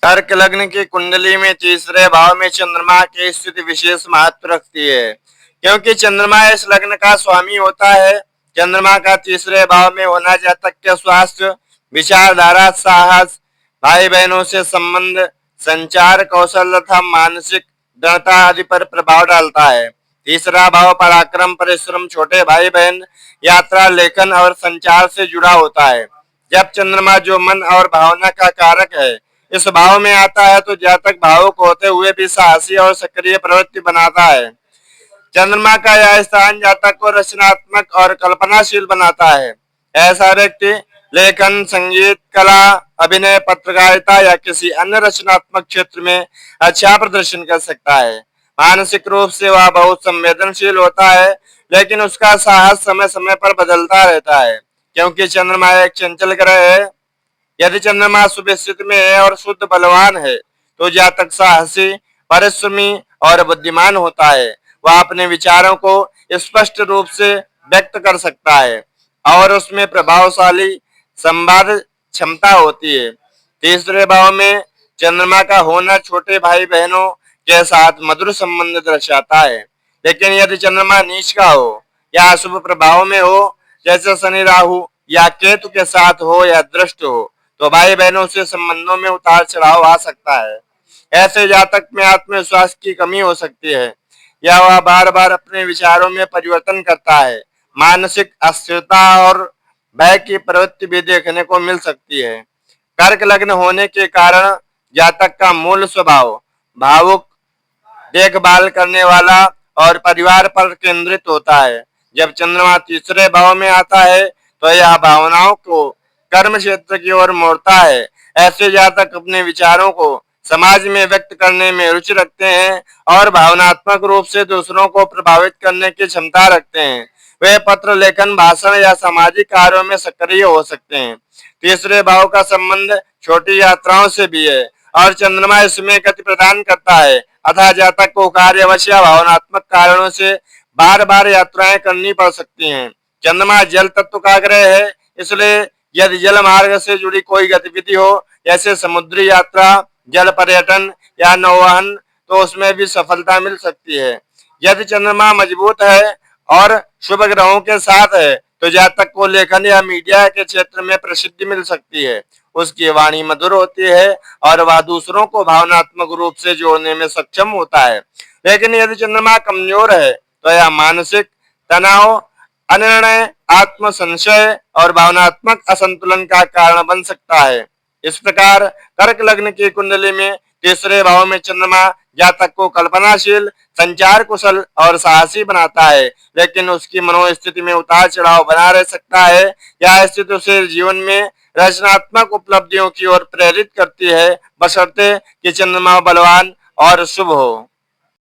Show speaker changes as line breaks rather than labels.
कर्क लग्न की कुंडली में तीसरे भाव में चंद्रमा की स्थिति विशेष महत्व रखती है, क्योंकि चंद्रमा इस लग्न का स्वामी होता है। चंद्रमा का तीसरे भाव में होना जातक के स्वास्थ्य, विचारधारा, साहस, भाई बहनों से संबंध, संचार कौशल तथा मानसिक दृढ़ता आदि पर प्रभाव डालता है। तीसरा भाव पराक्रम, परिश्रम, छोटे भाई बहन, यात्रा, लेखन और संचार से जुड़ा होता है। जब चंद्रमा, जो मन और भावना का कारक है, इस भाव में आता है तो जातक भावुक होते हुए भी साहसी और सक्रिय प्रवृत्ति बनाता है। चंद्रमा का यह स्थान जातक को रचनात्मक और कल्पनाशील बनाता है। ऐसा व्यक्ति लेखन, संगीत, कला, अभिनय, पत्रकारिता या किसी अन्य रचनात्मक क्षेत्र में अच्छा प्रदर्शन कर सकता है। मानसिक रूप से वह बहुत संवेदनशील होता है, लेकिन उसका साहस समय समय पर बदलता रहता है, क्योंकि चंद्रमा एक चंचल ग्रह है। यदि चंद्रमा शुभ स्थिति में है और शुद्ध बलवान है, तो जातक साहसी, परिश्रमी और बुद्धिमान होता है। वह अपने विचारों को स्पष्ट रूप से व्यक्त कर सकता है और उसमें प्रभावशाली संवाद क्षमता होती है। तीसरे भाव में चंद्रमा का होना छोटे भाई बहनों के साथ मधुर संबंध दर्शाता है। लेकिन यदि चंद्रमा नीच का हो या अशुभ प्रभाव में हो, जैसे शनि, राहु या केतु के साथ हो या दृष्ट हो, तो भाई बहनों से संबंधों में उतार चढ़ाव आ सकता है। ऐसे जातक में आत्मविश्वास की कमी हो सकती है या वह बार बार अपने विचारों में परिवर्तन करता है। मानसिक अस्थिरता और भय की प्रवृत्ति भी देखने को मिल सकती है। कर्क लग्न होने के कारण जातक का मूल स्वभाव भावुक, देखभाल करने वाला और परिवार पर केंद्रित होता है। जब चंद्रमा तीसरे भाव में आता है तो यह भावनाओं को कर्म क्षेत्र की ओर मोड़ता है। ऐसे जातक अपने विचारों को समाज में व्यक्त करने में रुचि रखते हैं और भावनात्मक रूप से दूसरों को प्रभावित करने की क्षमता रखते हैं। वे पत्र लेखन, भाषण या सामाजिक कार्यों में सक्रिय हो सकते हैं। तीसरे भाव का संबंध छोटी यात्राओं से भी है और चंद्रमा इसमें गति प्रदान करता है। अतः जातक को कार्यवश या भावनात्मक कारणों से बार बार यात्राएं करनी पड़ सकती हैं। चंद्रमा जल तत्व का ग्रह है, इसलिए यदि जल मार्ग से जुड़ी कोई गतिविधि हो, जैसे समुद्री यात्रा, जल पर्यटन या नौवहन, तो उसमें भी सफलता मिल सकती है। यदि चंद्रमा मजबूत है और शुभ ग्रहों के साथ है, तो जातक को लेखन या मीडिया के क्षेत्र में प्रसिद्धि मिल सकती है। उसकी वाणी मधुर होती है और वह दूसरों को भावनात्मक रूप से जोड़ने में सक्षम होता है। लेकिन यदि चंद्रमा कमजोर है, तो यह मानसिक तनाव, अनिर्णय, आत्म संशय और भावनात्मक असंतुलन का कारण बन सकता है। इस प्रकार कर्क लग्न की कुंडली में तीसरे भाव में चंद्रमा जातक को कल्पनाशील, संचार कुशल और साहसी बनाता है, लेकिन उसकी मनोस्थिति में उतार चढ़ाव बना रह सकता है। यह स्थिति उसे जीवन में रचनात्मक उपलब्धियों की ओर प्रेरित करती है, बशर्ते कि चंद्रमा बलवान और शुभ हो।